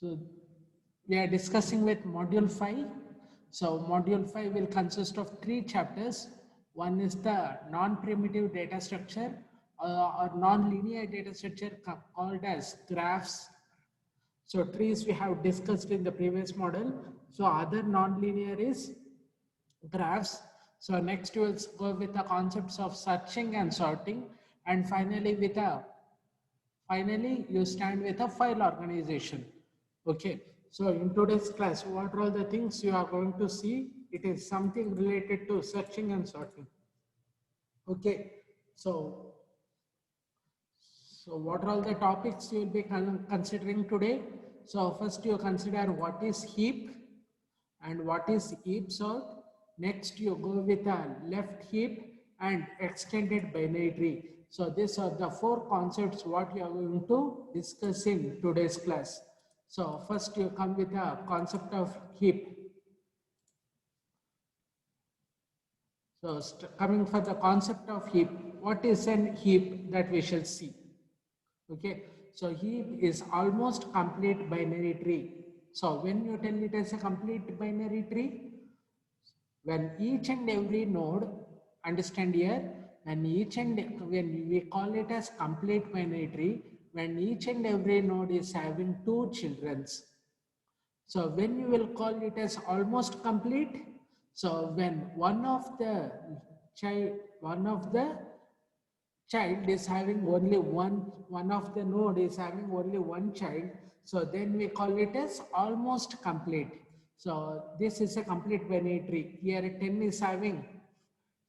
So we are discussing with module 5. So module 5 will consist of 3 chapters. One is the non-primitive data structure or non-linear data structure called as graphs. So trees we have discussed in the previous model. So other non-linear is graphs. So next we will go with the concepts of searching and sorting, and finally you stand with a file organization. Okay, so in today's class, what are all the things you are going to see? It is something related to searching and sorting. Okay, so what are all the topics you will be considering today? So first you consider what is heap and what is heap sort. Next you go with a left heap and extended binary tree. So these are the 4 concepts what we are going to discuss in today's class. So first you come with a concept of heap. So coming for the concept of heap, what is an heap that we shall see? Okay, so heap is almost complete binary tree. So when you tell it as a complete binary tree, when each and every node, understand here, when we call it as complete binary tree, when each and every node is having 2 childrens. So when you will call it as almost complete, so when one of the child is having only one of the node is having only one child, so then we call it as almost complete. So this is a complete binary tree. Here 10 is having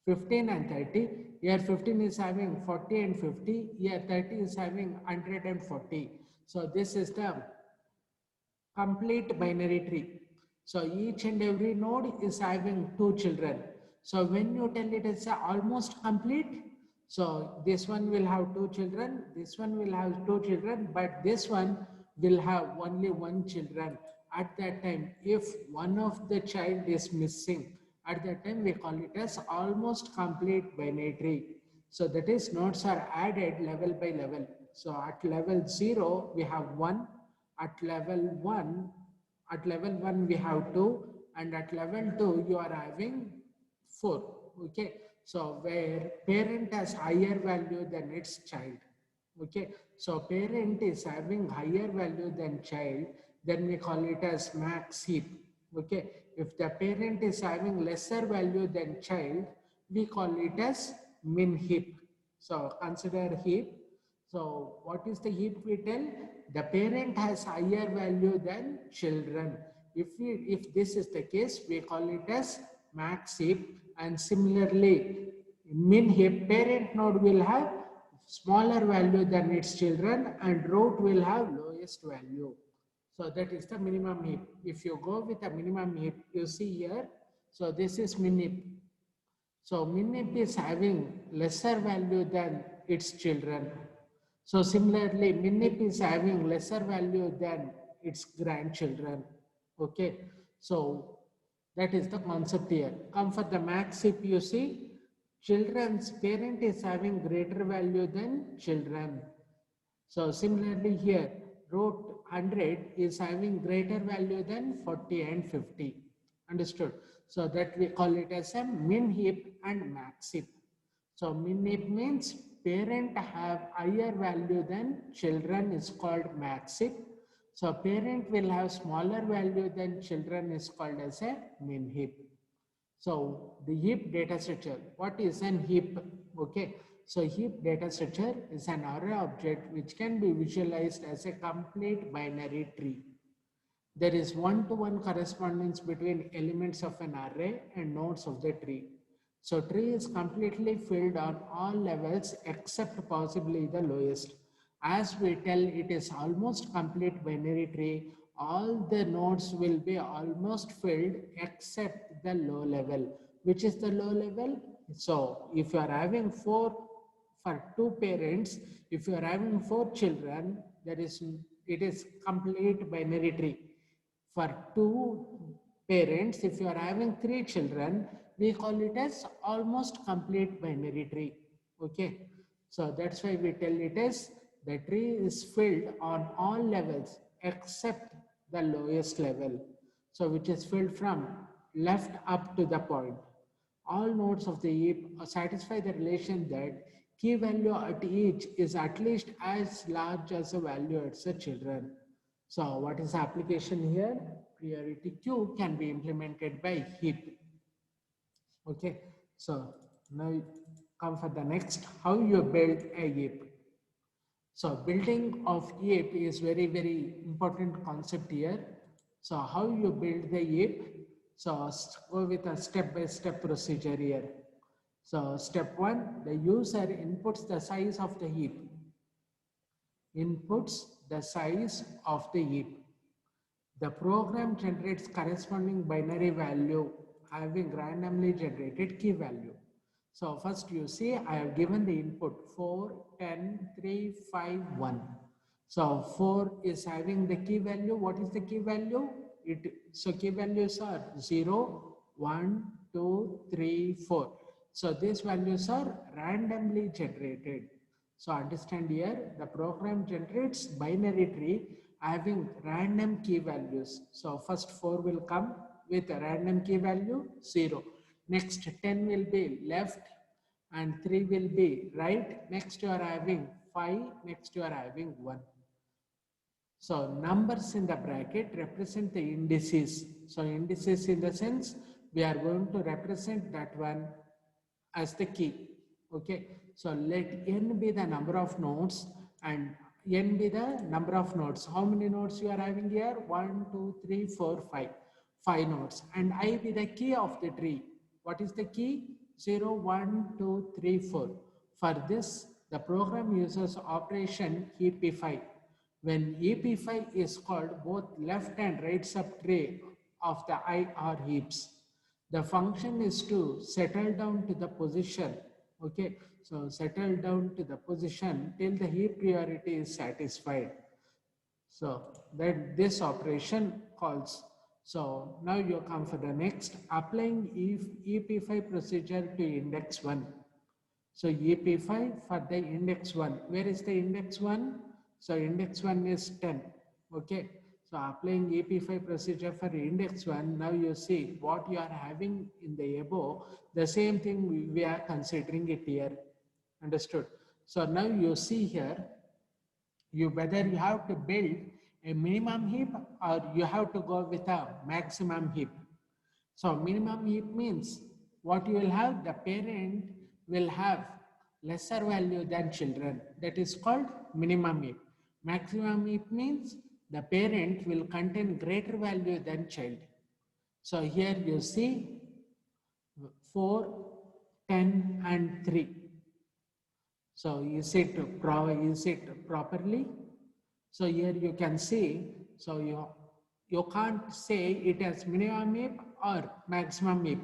15 and 30, here 15 is having 40 and 50, here 30 is having 140. So this is the complete binary tree. So each and every node is having 2 children. So when you tell it is almost complete, so this one will have 2 children, this one will have 2 children, but this one will have only 1 children. At that time, if one of the child is missing, at that time we call it as almost complete binary tree. So that is nodes are added level by level. So at level 0, we have 1. At level 1 we have 2, and at level 2 you are having 4. Okay, so where parent has higher value than its child. Okay, so parent is having higher value than child, then we call it as Maxheap. Okay, if the parent is having lesser value than child, we call it as MINHEAP. So consider heap. So what is the heap we tell? The parent has higher value than children. If this is the case, we call it as Maxheap. And similarly, min heap, parent node will have smaller value than its children, and root will have lowest value. So that is the minimum heap. If you go with a minimum heap, you see here. So this is min heap. So MINHEAP is having lesser value than its children. So similarly, MINHEAP is having lesser value than its grandchildren. Okay, so that is the concept here. Come for the Maxheap, you see, children's parent is having greater value than children. So similarly here, root 100 is having greater value than 40 and 50. Understood? So that we call it as a min heap and max heap. So min heap means parent have higher value than children is called max heap. So parent will have smaller value than children is called as a min heap. So the heap data structure, what is an heap? Okay, so heap data structure is an array object which can be visualized as a complete binary tree. There is one-to-one correspondence between elements of an array and nodes of the tree. So tree is completely filled on all levels except possibly the lowest. As we tell, it is almost complete binary tree. All the nodes will be almost filled except the low level. Which is the low level? So if you are having for 2 parents, if you are having 4 children, it is complete binary tree. For 2 parents, if you are having 3 children, we call it as almost complete binary tree. Okay, so that's why we tell it as the tree is filled on all levels except the lowest level. So which is filled from left up to the point. All nodes of the heap satisfy the relation that key value at each is at least as large as the value at the children. So what is the application here? Priority queue can be implemented by heap. Okay, so now come for the next, how you build a heap. So building of heap is very important concept here. So how you build the heap? So go with a step-by-step procedure here. So step one, the user inputs the size of the heap. Inputs the size of the heap. The program generates corresponding binary value having randomly generated key value. So first you see I have given the input 4, 10, 3, 5, 1. So 4 is having the key value. What is the key value? So key values are 0, 1, 2, 3, 4. So these values are randomly generated. So understand here, the program generates binary tree having random key values. So first 4 will come with a random key value 0. Next 10 will be left and 3 will be right. Next you are having 5. Next you are having 1. So numbers in the bracket represent the indices. So indices in the sense we are going to represent that one as the key. Okay. So let n be the number of nodes and n be the number of nodes. How many nodes you are having here? 1, 2, 3, 4, 5. 5 nodes. And I be the key of the tree. What is the key? 0, 1, 2, 3, 4. For this, the program uses operation heapify. When heapify is called, both left and right subtree of the I are heaps. The function is to settle down to the position. Okay, so settle down to the position till the heap priority is satisfied. So that this operation calls. So now you come for the next, applying EP5 procedure to index 1. So EP5 for the index 1. Where is the index 1? So index 1 is 10. Okay. So applying EP5 procedure for index 1, now you see what you are having in the above, the same thing we are considering it here. Understood? So now you see here, whether you have to build a minimum heap or you have to go with a maximum heap. So minimum heap means what you will have, the parent will have lesser value than children. That is called minimum heap. Maximum heap means the parent will contain greater value than child. So here you see 4, 10 and 3. So is it properly? So here you can see, so you can't say it as minimum heap or maximum heap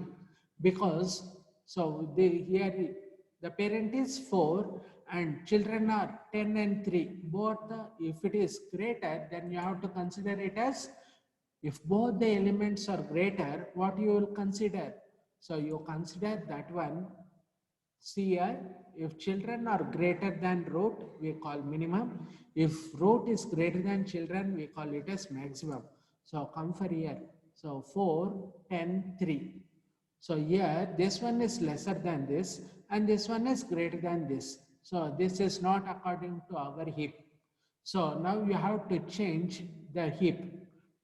because so here the parent is 4 and children are 10 and 3. Both if it is greater, then you have to consider it as, if both the elements are greater, what you will consider? So you consider that one. See here, if children are greater than root, we call minimum. If root is greater than children, we call it as maximum. So come for here. So 4, 10, 3. So here, this one is lesser than this and this one is greater than this. So this is not according to our heap. So now you have to change the heap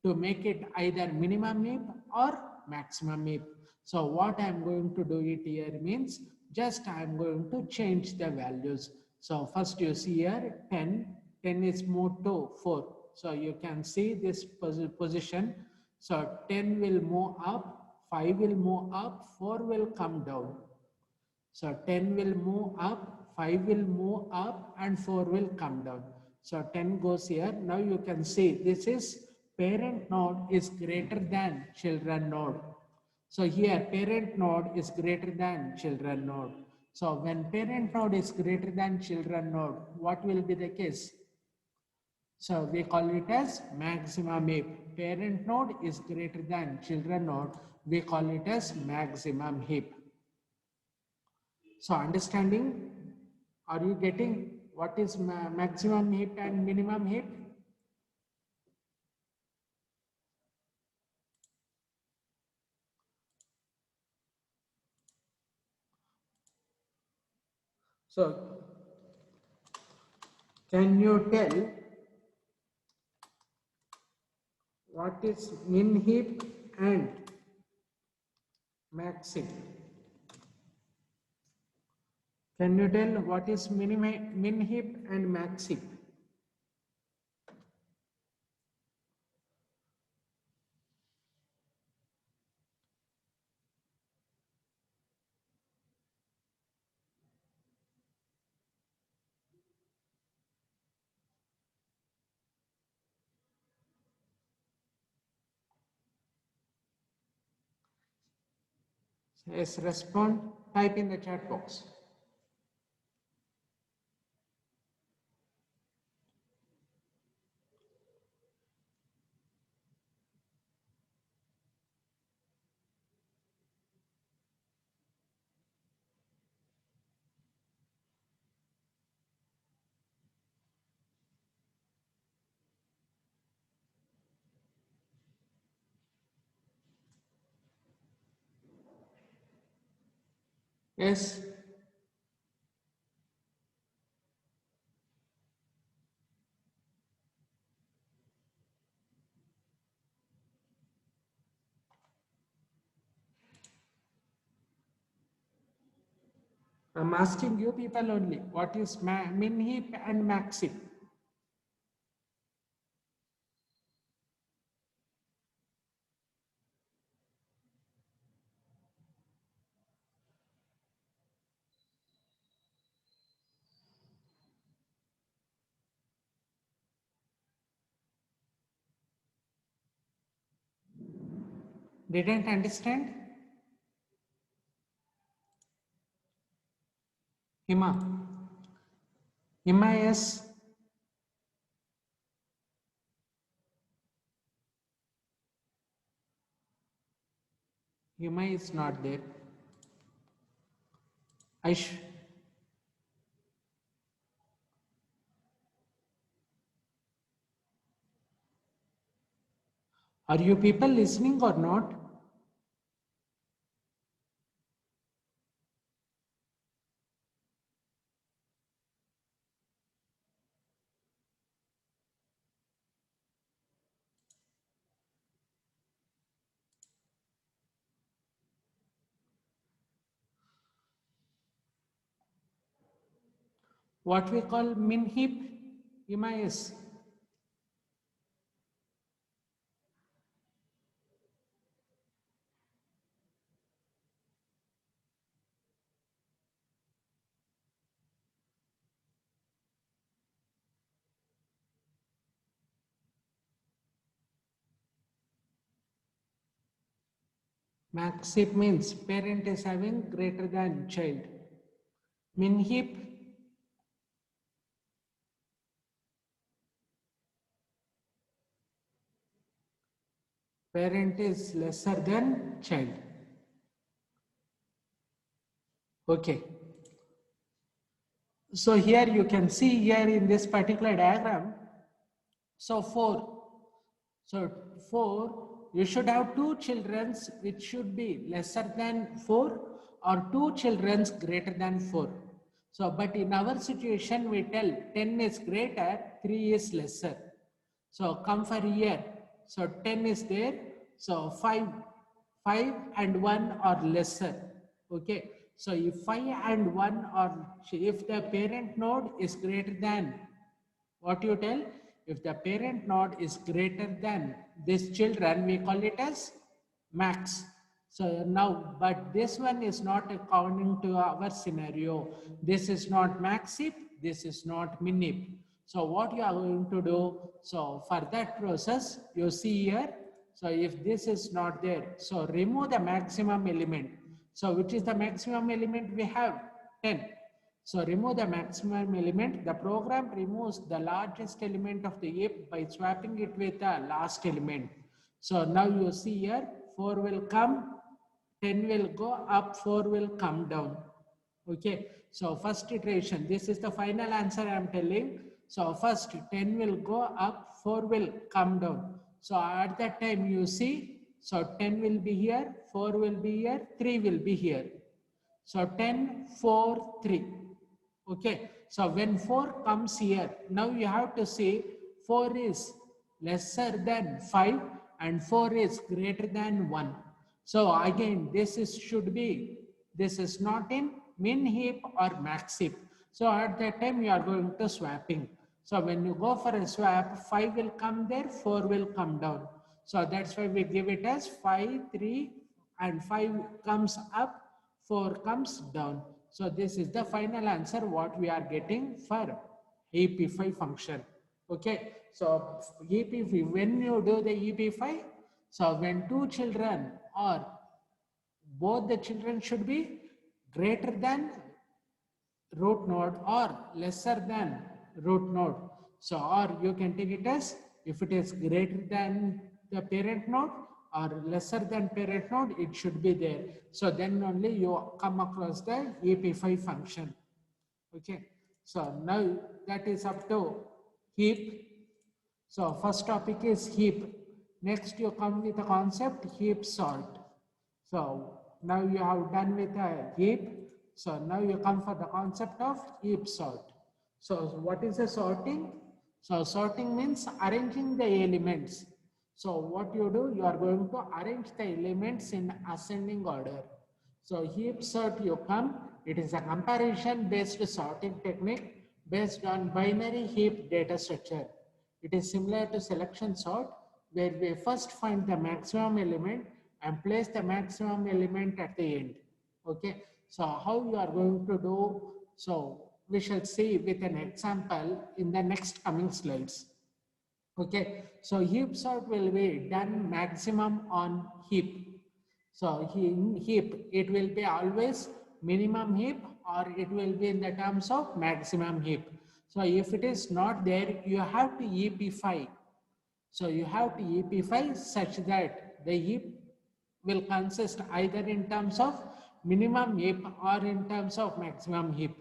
to make it either minimum heap or maximum heap. So what I am going to do it here means just I am going to change the values. So first you see here 10, 10 is moved to 4. So you can see this position. So 10 will move up, 5 will move up, 4 will come down. So 10 will move up, 5 will move up and 4 will come down. So 10 goes here. Now you can see this is parent node is greater than children node. So here parent node is greater than children node. So when parent node is greater than children node, what will be the case? So we call it as maximum heap. Parent node is greater than children node. We call it as maximum heap. So understanding, are you getting what is maximum heap and minimum heap? So can you tell what is MINHEAP and Maxheap? Can you tell what is MINHEAP and Maxheap? Yes, respond, type in the chat box. Yes. I'm asking you people only. What is MINHEAP and Maxheap? Didn't understand? Hima. Hima, yes. Hima is not there. Aish. Are you people listening or not? What we call MINHEAP? Hima, yes. Maxheap means parent is having greater than child. MINHEAP, parent is lesser than child. Okay. So here you can see here in this particular diagram. So 4. So 4, you should have 2 children which should be lesser than 4 or 2 children greater than 4. So but in our situation we tell 10 is greater, 3 is lesser. So come for here. So 10 is there. So 5 and 1 are lesser. Okay. So if 5 and 1 are, if the parent node is greater than, what you tell? If the parent node is greater than this children, we call it as max. So now, but this one is not according to our scenario. This is not Maxheap, this is not MINHEAP. So what you are going to do? So for that process, you see here. So if this is not there, so remove the maximum element. So which is the maximum element we have? 10. So remove the maximum element. The program removes the largest element of the heap by swapping it with the last element. So now you see here, 4 will come, 10 will go up, 4 will come down. Okay. So first iteration, this is the final answer I am telling. So first 10 will go up, 4 will come down. So at that time you see, so 10 will be here, 4 will be here, 3 will be here. So 10, 4, 3. Okay, so when 4 comes here, now you have to say 4 is lesser than 5 and 4 is greater than 1. So again, should be, this is not in min heap or max heap. So at that time you are going to swapping. So when you go for a swap, 5 will come there, 4 will come down. So that's why we give it as 5, 3 and 5 comes up, 4 comes down. So this is the final answer what we are getting for EP5 function. Okay, so EP5, when you do the EP5, so when two children or both the children should be greater than root node or lesser than root node. So, or you can take it as if it is greater than the parent node or lesser than parent node, it should be there. So then only you come across the EP5 function. Okay. So now that is up to heap. So first topic is heap. Next you come with the concept heap sort. So now you have done with a heap. So now you come for the concept of heap sort. So what is the sorting? So sorting means arranging the elements. So what you do, you are going to arrange the elements in ascending order. So heap sort you come, it is a comparison based sorting technique based on binary heap data structure. It is similar to selection sort where we first find the maximum element and place the maximum element at the end. Okay, so how you are going to do, so we shall see with an example in the next coming slides. Okay, so heap sort will be done maximum on heap. So in heap, it will be always minimum heap or it will be in the terms of maximum heap. So if it is not there, you have to EP5. So you have to EP5 such that the heap will consist either in terms of minimum heap or in terms of maximum heap.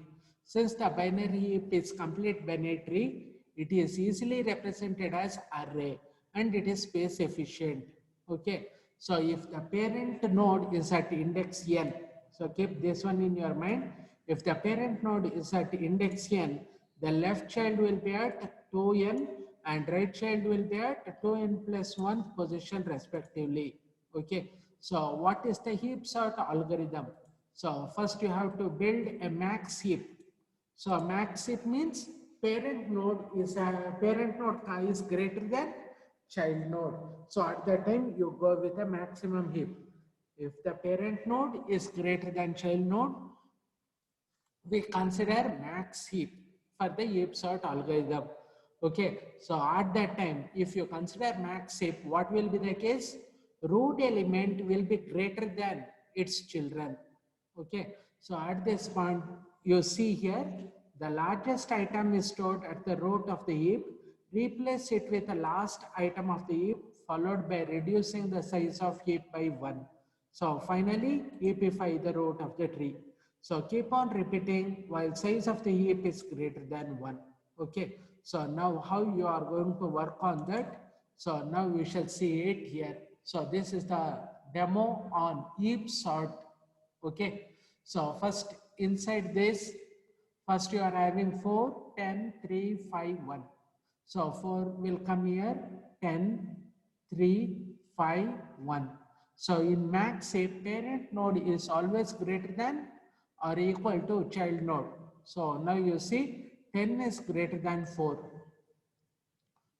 Since the binary heap is complete binary tree, it is easily represented as array and it is space efficient. Okay. So if the parent node is at index n, so keep this one in your mind. If the parent node is at index n, the left child will be at 2n and right child will be at 2n plus 1 position respectively. Okay. So what is the heap sort algorithm? So first you have to build a max heap. So max heap means parent node is greater than child node. So at that time you go with a maximum heap. If the parent node is greater than child node, we consider max heap for the heap sort algorithm. Okay, so at that time, if you consider max heap, what will be the case? Root element will be greater than its children. Okay, so at this point, you see here, the largest item is stored at the root of the heap. Replace it with the last item of the heap, followed by reducing the size of heap by 1. So finally, heapify the root of the tree. So keep on repeating while size of the heap is greater than 1. Okay. So now how you are going to work on that? So now we shall see it here. So this is the demo on heap sort. Okay. So first inside this, first you are having 4, 10, 3, 5, 1. So 4 will come here, 10, 3, 5, 1. So in Maxheap, parent node is always greater than or equal to child node. So now you see 10 is greater than 4.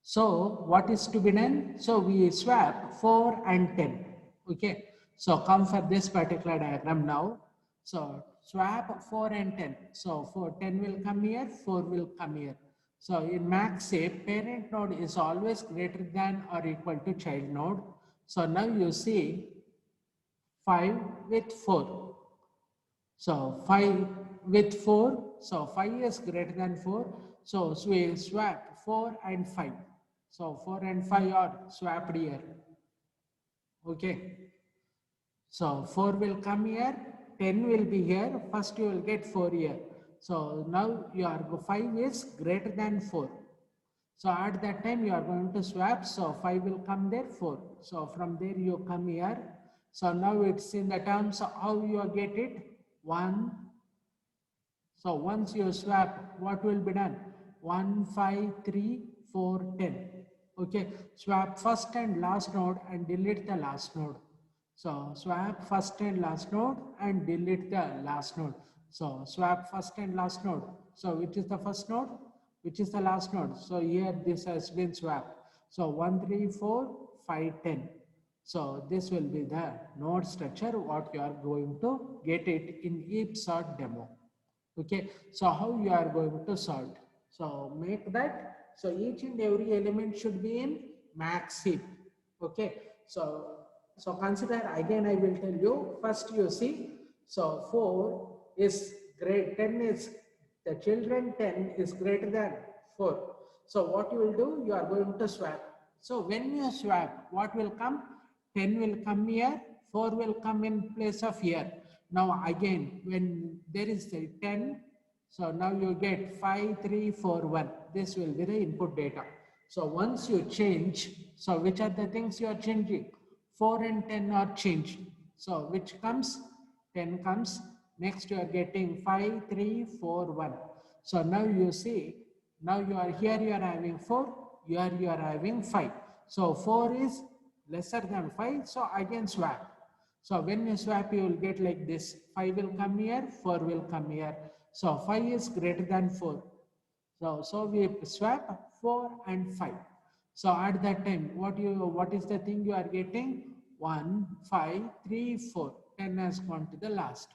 So what is to be done? So we swap 4 and 10. Okay. So come for this particular diagram now. So swap 4 and 10. So 10 will come here, 4 will come here. So in Maxheap, parent node is always greater than or equal to child node. So now you see 5 with 4. So 5 with 4. So 5 is greater than 4. So we swap 4 and 5. So 4 and 5 are swapped here. Okay. So 4 will come here, 10 will be here. First you will get 4 here. So now your 5 is greater than 4. So at that time you are going to swap. So 5 will come there, 4. So from there you come here. So now it's in the terms of how you get it. 1, So once you swap, what will be done? 1, 5, 3, 4, 10. Okay, swap first and last node and delete the last node. So swap first and last node and delete the last node. So swap first and last node. So which is the first node? Which is the last node? So here this has been swapped. So 1, 3, 4, 5, 10. So this will be the node structure what you are going to get it in Heap sort demo. Okay, so how you are going to sort? So make that. So each and every element should be in Maxheap. Okay, so consider again. I will tell you. First, you see. So 4 is great. 10 is the children. 10 is greater than 4. So what you will do? You are going to swap. So when you swap, what will come? 10 will come here. 4 will come in place of here. Now again, when there is a 10, so now you get 5, 3, 4, 1. This will be the input data. So once you change, so which are the things you are changing? 4 and 10 are changed. So which comes? 10 comes. Next you are getting 5, 3, 4, 1. So now you see, now you are here, you are having 4, here you are having 5. So 4 is lesser than 5, so again swap. So when you swap, you will get like this. 5 will come here, 4 will come here. So 5 is greater than 4. So we swap 4 and 5. So at that time, what is the thing you are getting? 1, 5, 3, 4. 10 has gone to the last.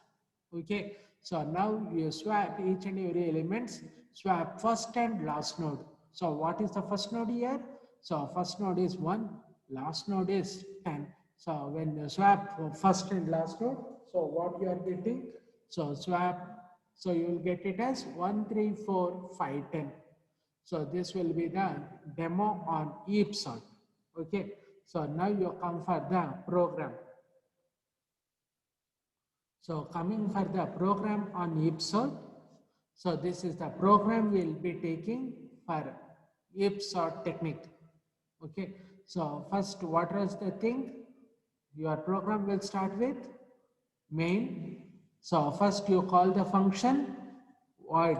Okay. So now you swap each and every elements. Swap first and last node. So what is the first node here? So first node is 1, last node is 10. So when you swap first and last node, so what you are getting? So swap, so you will get it as 1, 3, 4, 5, 10. So this will be the demo on Heap sort. Okay. So now you come for the program. So coming for the program on Heap sort. So this is the program we will be taking for Heap sort technique. Okay. So first, what was the thing? Your program will start with main. So first you call the function void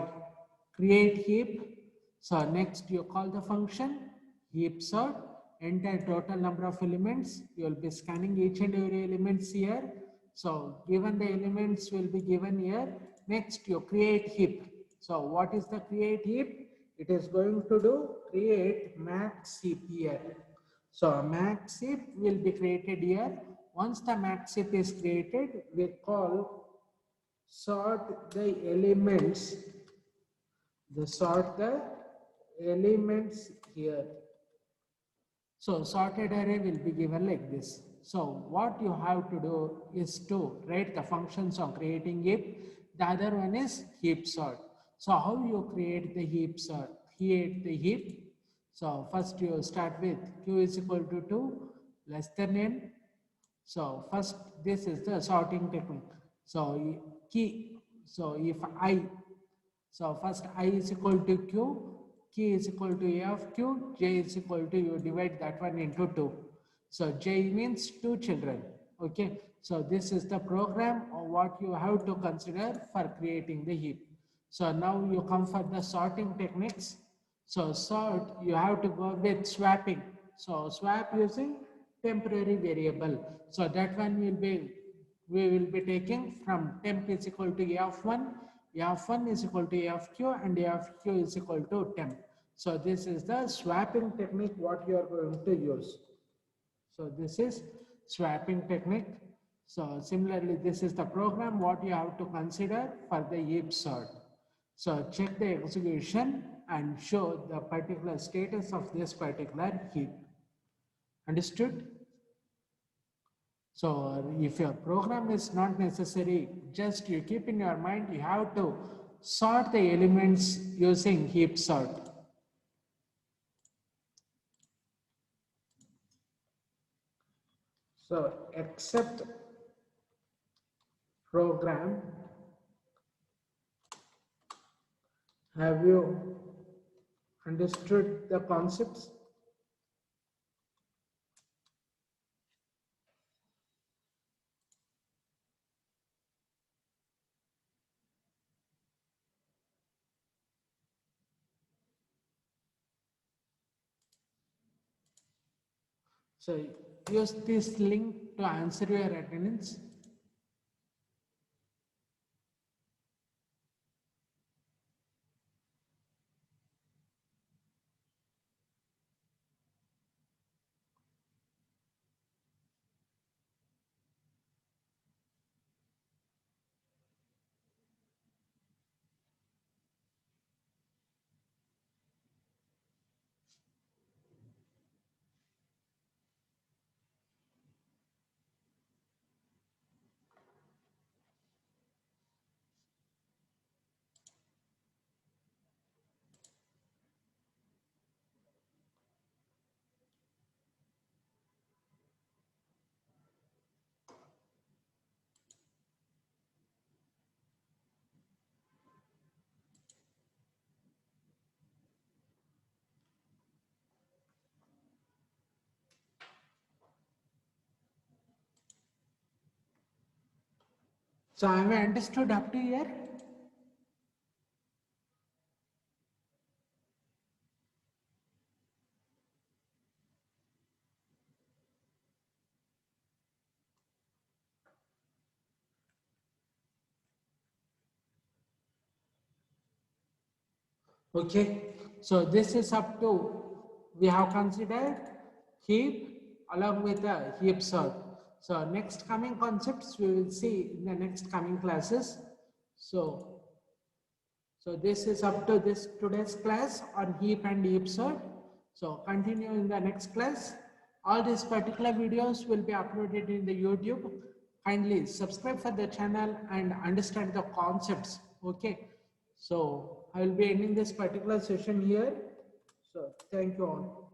create heap. So next you call the function heap sort, enter total number of elements. You will be scanning each and every elements here. So given the elements will be given here. Next you create heap. So what is the create heap? It is going to do create Maxheap here. So Maxheap will be created here. Once the Maxheap is created, we call sort the elements. The sort the elements here. So sorted array will be given like this. So what you have to do is to write the functions of creating heap. The other one is heap sort. So how you create the heap sort? Create the heap. So first you start with q is equal to 2 less than n. So first this is the sorting technique. So key. So if I, so first I is equal to q, k is equal to a of q, j is equal to, you divide that one into 2. So j means 2 children. Okay. So this is the program or what you have to consider for creating the heap. So now you come for the sorting techniques. So sort, you have to go with swapping. So swap using temporary variable. So that one will be, we will be taking from temp is equal to a of 1, a of 1 is equal to a of q, and a of q is equal to temp. So this is the swapping technique what you are going to use. So this is swapping technique. So similarly, this is the program what you have to consider for the heap sort. So check the execution and show the particular status of this particular heap. Understood? So if your program is not necessary, just you keep in your mind, you have to sort the elements using heap sort. So except program, have you understood the concepts? So use this link to answer your attendance. So have I understood up to here? Okay, so this is up to, we have considered heap along with the heap sort. So next coming concepts we will see in the next coming classes. So this is up to this today's class on heap and heap sort. So continue in the next class. All these particular videos will be uploaded in the YouTube. Kindly subscribe for the channel and understand the concepts. Okay. So I will be ending this particular session here. So thank you all.